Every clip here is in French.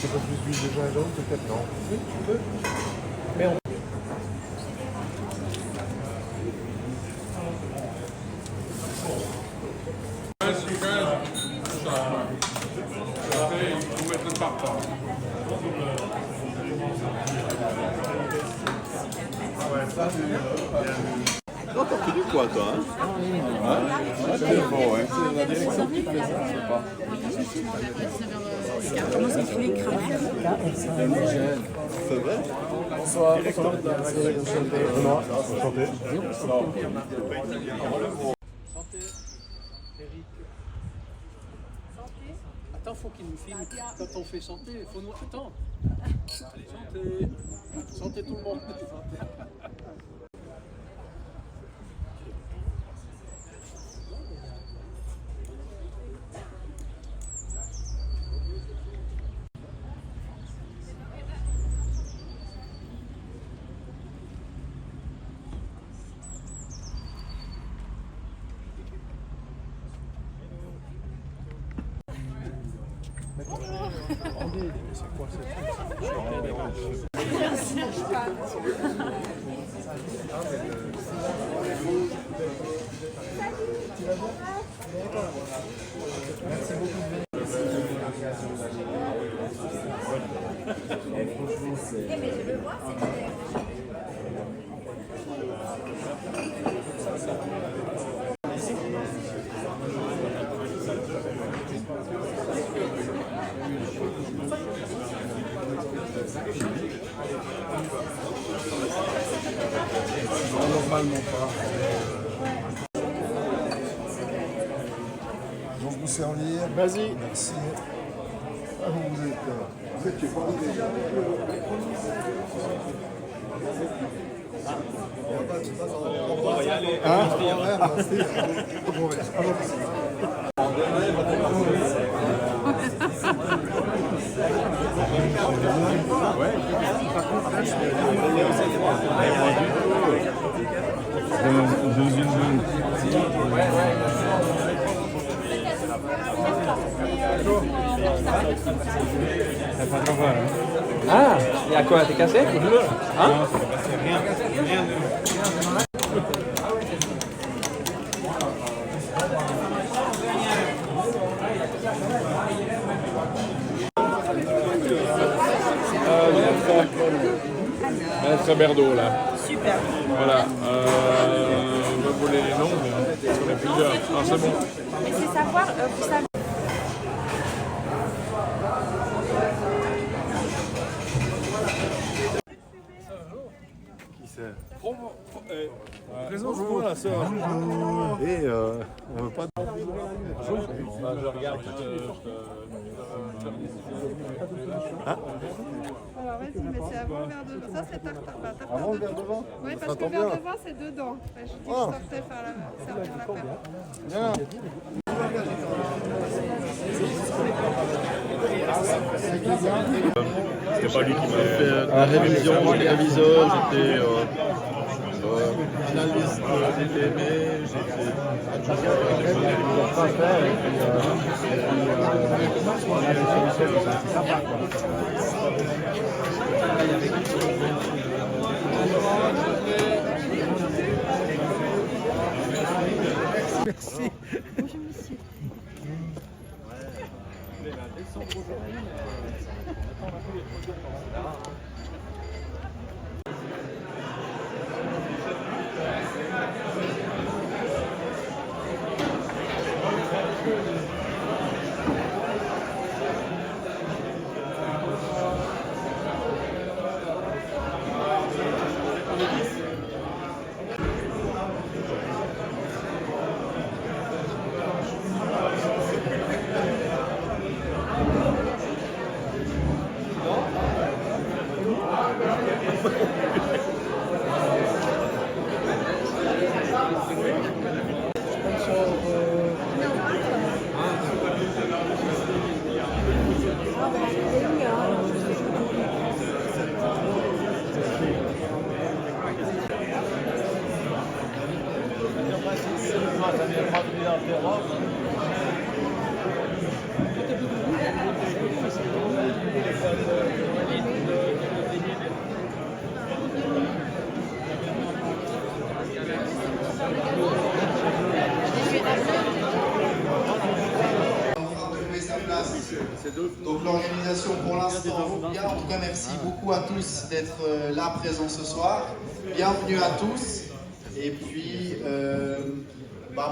C'est pas plus d'huile de gingembre, peut-être non. Oui, tu peux. Mais on... Non, t'as retenu quoi, toi, hein? Ouais, c'est bon, ouais. C'est la direction qui fait ça, je sais pas. Comment s'écrit Kramer? C'est vrai? Bonsoir. Benoît, enchanté. Santé, Eric. Santé. Attends, faut qu'il nous filme. Quand on fait santé, il faut nous. Attends. Santé. Santé tout le monde. C'est quoi cette Merci beaucoup. Normalement pas. Donc vous servir. Vas-y. Merci. Ah, vous êtes chez quoi? On va y aller. Ah, merci. Ah, il y a quoi? T'es cassé? Hein? Maître Berdo là. Super. Voilà. Je vais voler les noms, mais on est plusieurs. Ah, c'est bon. Mais c'est savoir, vous savez. Qui c'est? Présente-moi la sœur. Et on veut pas... Je regarde. Alors vas-y, mais c'est avant le verre de vin. Ça, c'est tartare. Bah, tartare Avant le de verre de vin? Oui, parce Ça que le tombe verre bien. de vin, c'est dedans. Bah, je dis que je Ah. sortais faire servir la paire. Bien. C'est pas lui qui m'a fait la révision, j'étais réviseur, j'étais finaliste DTM, Merci. Bonjour, monsieur. pour l'instant vont bien. En tout cas, merci beaucoup à tous d'être là présents ce soir. Bienvenue à tous. Et puis,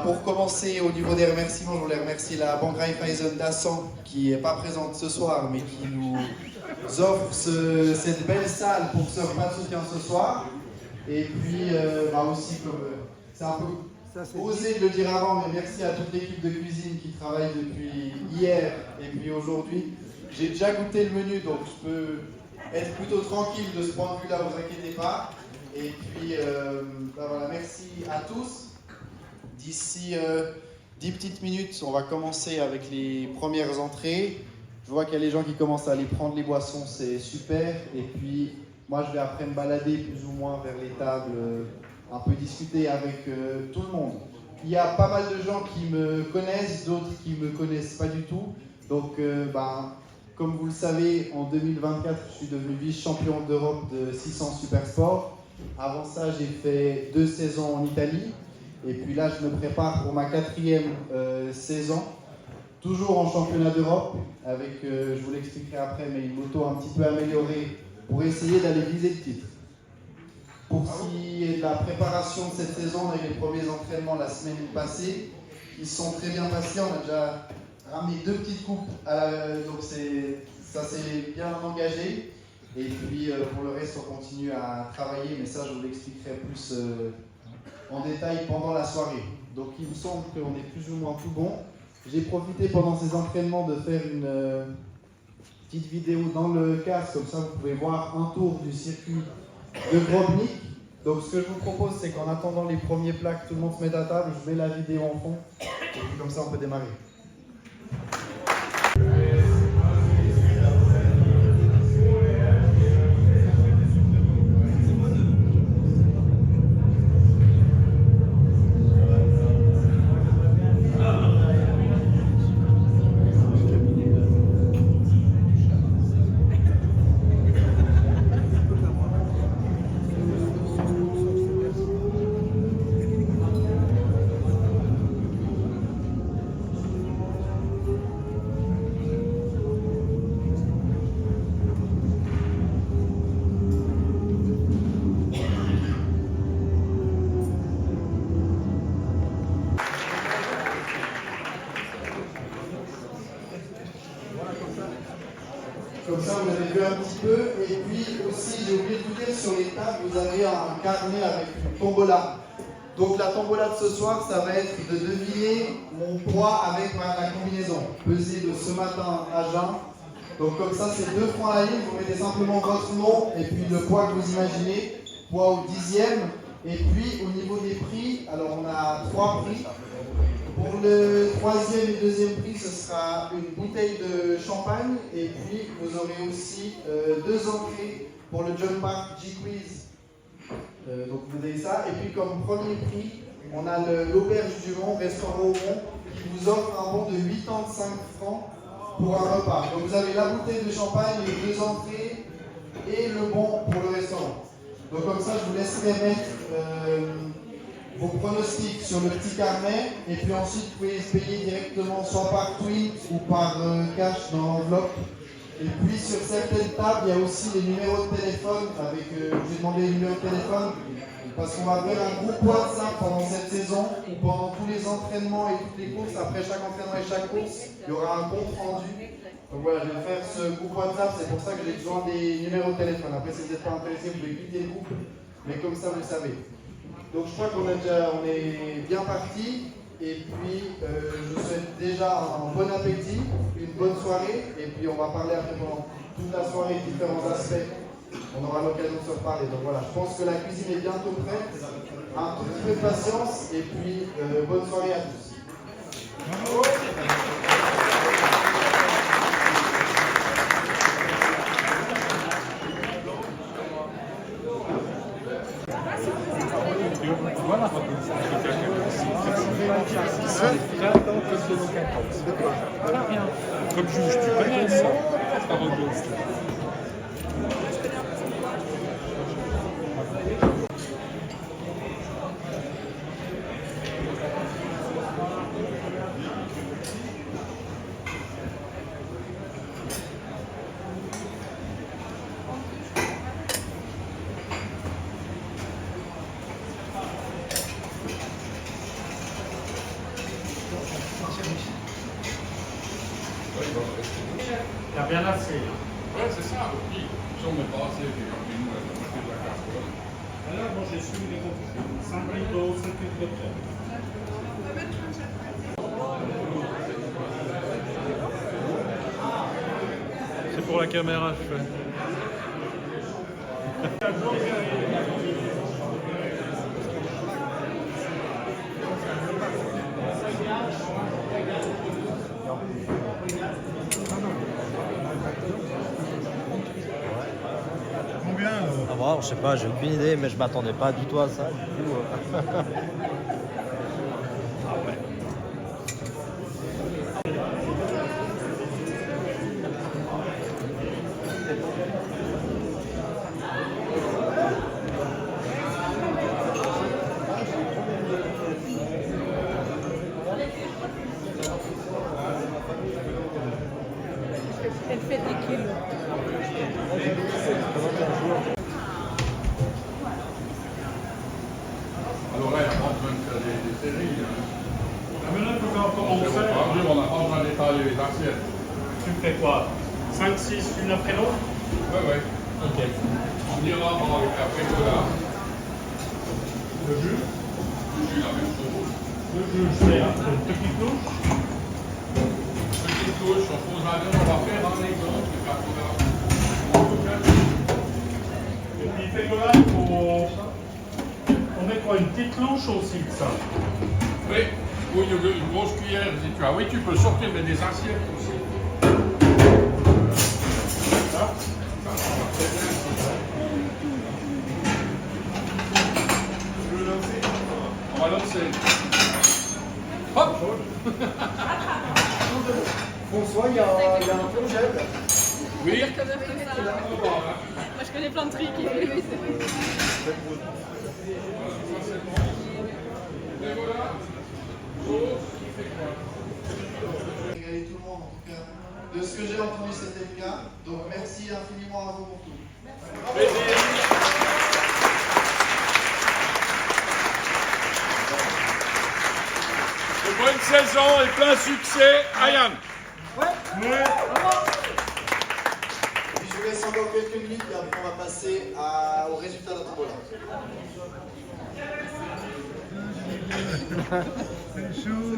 pour commencer au niveau des remerciements, je voulais remercier la Banque Raiffeisen d'Assan qui n'est pas présente ce soir, mais qui nous offre cette belle salle pour ce repas de soutien ce soir. Et puis, aussi, comme c'est un peu osé de le dire avant, mais merci à toute l'équipe de cuisine qui travaille depuis hier et puis aujourd'hui. J'ai déjà goûté le menu, donc je peux être plutôt tranquille de ce point de vue-là, vous inquiétez pas. Et puis, voilà, merci à tous. D'ici 10 petites minutes, on va commencer avec les premières entrées. Je vois qu'il y a les gens qui commencent à aller prendre les boissons, c'est super. Et puis, moi, je vais après me balader plus ou moins vers les tables, un peu discuter avec tout le monde. Il y a pas mal de gens qui me connaissent, d'autres qui ne me connaissent pas du tout. Donc, comme vous le savez, en 2024, je suis devenu vice-champion d'Europe de 600 Super Sport. Avant ça, j'ai fait 2 saisons en Italie. Et puis là, je me prépare pour ma 4e saison. Toujours en championnat d'Europe, avec, je vous l'expliquerai après, mais une moto un petit peu améliorée pour essayer d'aller viser le titre. Pour ce qui est de la préparation de cette saison, on a eu les premiers entraînements la semaine passée. Ils sont très bien passés, on a déjà ramené 2 petites coupes, donc ça s'est bien engagé. Et puis pour le reste, on continue à travailler, mais ça je vous l'expliquerai plus en détail pendant la soirée. Donc il me semble qu'on est plus ou moins tout bon. J'ai profité pendant ces entraînements de faire une petite vidéo dans le casque, comme ça vous pouvez voir un tour du circuit de Grobnik. Donc ce que je vous propose, c'est qu'en attendant les premiers plats, que tout le monde se mette à table, je mets la vidéo en fond, et puis comme ça on peut démarrer. Comme ça, vous avez vu un petit peu. Et puis aussi, j'ai oublié de vous dire, sur les tables, vous avez un carnet avec une tombola. Donc la tombola de ce soir, ça va être de deviner mon poids avec la combinaison. Pesée de ce matin à jeun. Donc comme ça, c'est 2 francs la ligne. Vous mettez simplement votre nom et puis le poids que vous imaginez. Poids au 10e. Et puis au niveau des prix, alors on a 3 prix. Pour le 3e et 2e prix, ce sera une bouteille de champagne. Et puis, vous aurez aussi 2 entrées pour le John Park G-Quiz. Donc, vous avez ça. Et puis, comme premier prix, on a l'Auberge du Mont, restaurant au Mont, qui vous offre un bon de 85 francs pour un repas. Donc, vous avez la bouteille de champagne, les 2 entrées et le bon pour le restaurant. Donc, comme ça, je vous laisserai mettre vos pronostics sur le petit carnet, et puis ensuite vous pouvez les payer directement soit par tweet ou par cash dans l'enveloppe. Et puis sur certaines tables, il y a aussi les numéros de téléphone. J'ai demandé les numéros de téléphone parce qu'on va faire un groupe WhatsApp pendant cette saison, où pendant tous les entraînements et toutes les courses, après chaque entraînement et chaque course, il y aura un compte rendu. Donc voilà, je vais faire ce groupe WhatsApp, c'est pour ça que j'ai besoin des numéros de téléphone. Après, si vous n'êtes pas intéressé, vous pouvez quitter le groupe, mais comme ça vous le savez. Donc je crois qu'on est bien parti, et puis je vous souhaite déjà un bon appétit, une bonne soirée, et puis on va parler après pendant toute la soirée de différents aspects. On aura l'occasion de se reparler. Donc voilà, je pense que la cuisine est bientôt prête. Un tout petit peu de patience, et puis bonne soirée à tous. Voilà. Comme juge, tu connais ça? Alors, moi j'ai su les confiture. 5 litres d'eau, 5 litres de crème. C'est pour la caméra, je fais. Ah bon, je sais pas, j'ai aucune idée, mais je m'attendais pas du tout à ça. Du coup, Elle fait des kilos. Alors là, il n'y a pas besoin de faire des séries. Maintenant, il faut qu'on commence. On n'a pas besoin d'étaler les assiettes. Tu fais quoi? 5, 6, une après l'autre? Oui. Ok. On ira après que là. Le jus? Le jus, la même chose. Le jus, c'est une petite touche. Petite touche, on pose la viande, on va faire un exemple de 80. Et puis, il fait que là, il faut. On met quoi? Une petite louche aussi de ça? Oui, ou une grosse cuillère si tu as. Oui, tu peux sortir mais des assiettes aussi. Ça? On va lancer. Hop! François, il y a un projet. Oui. Moi, je connais plein de trucs. Régaler tout le monde, en tout cas. De ce que j'ai entendu, c'était le cas. Donc merci infiniment à vous pour tout. De bonne saison et plein succès, Ayane. Puis je vous laisse encore quelques minutes et après on va passer au résultat d'un tombola. C'est chaud.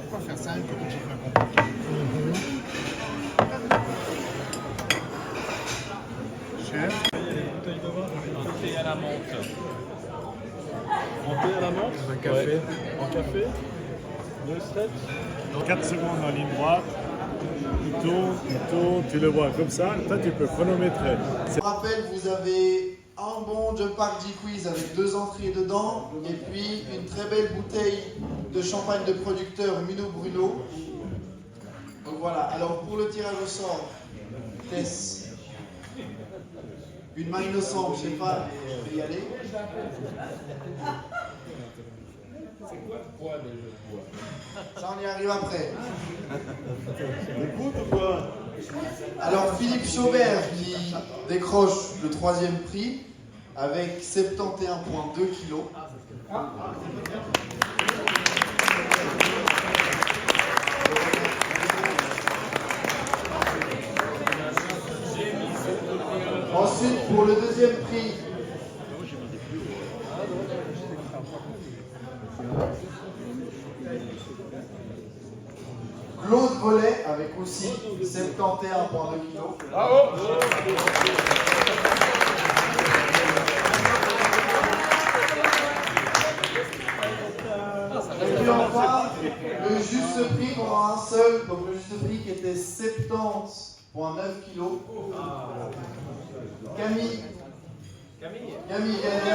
Pourquoi faire ça quand on fait pas compliqué? Cher. Monter à la menthe. Monter à la menthe? Un café. Ouais. En café? 2 steps. 4 secondes en ligne droite, il tourne, tu le vois comme ça, toi tu peux chronométrer. Je vous rappelle, vous avez un bon Jump Park J-Quiz avec 2 entrées dedans et puis une très belle bouteille de champagne de producteur Mino Bruno. Donc voilà, alors pour le tirage au sort, Tess, une main innocente, je sais pas, mais je vais y aller. C'est quoi le poids de poids? Ça on y arrive après. Écoute ou quoi? Alors Philippe Chaubert qui décroche le 3e prix avec 71,2 kg. Ensuite pour le 2e prix, Claude Vollet avec aussi 71,2 kg. Bravo! Et puis enfin, le juste prix qu'on a un seul, donc le juste prix qui était 70,9 kg. Camille gagne.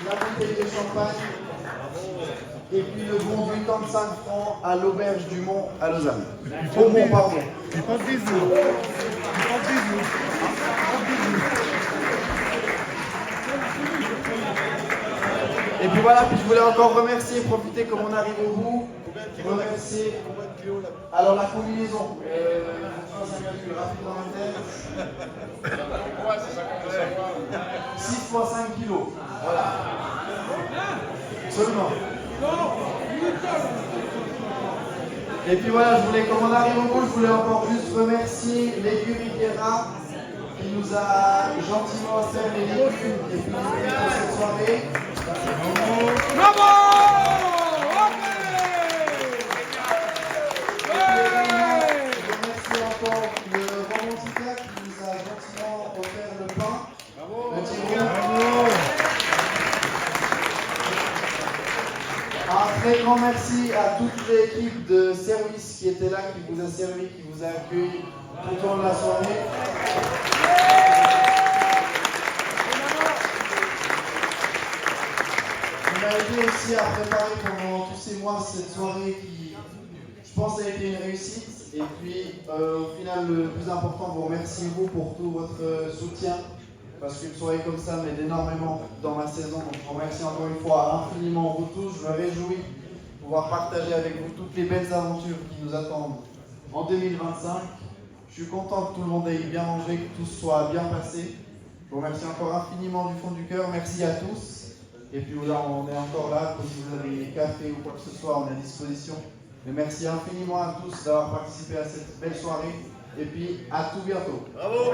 La bouteille de champagne et puis le bon 85 francs à l'auberge du Mont à Lausanne. Au Mont, pardon. Et pas de bisous. Et pas de bisous. puis voilà, puis je voulais encore remercier, profiter comme on arrive au bout, remercier. Alors la combinaison, un calcul rapide dans la tête. 6 fois 5 kilos, voilà. Seulement. Et puis voilà, je voulais, comme on arrive au bout, je voulais encore juste remercier l'écurie Terra qui nous a gentiment offert les légumes et puis pour cette soirée. Bravo! Je remercie encore le Romantica qui nous a gentiment offert le pain. Le Thierry. Un très grand merci à toute l'équipe de service qui était là, qui vous a servi, qui vous a accueilli tout au long de la soirée. On a aidé aussi à préparer pendant tous ces mois cette soirée qui, je pense, a été une réussite. Et puis, au final, le plus important, vous remercie vous pour tout votre soutien. Parce qu'une soirée comme ça m'aide énormément dans ma saison. Donc je vous remercie encore une fois infiniment vous tous. Je me réjouis de pouvoir partager avec vous toutes les belles aventures qui nous attendent en 2025. Je suis content que tout le monde ait bien mangé, que tout soit bien passé. Je vous remercie encore infiniment du fond du cœur. Merci à tous. Et puis là, on est encore là. Si vous avez des cafés ou quoi que ce soit, on est à disposition. Mais merci infiniment à tous d'avoir participé à cette belle soirée. Et puis à tout bientôt. Bravo!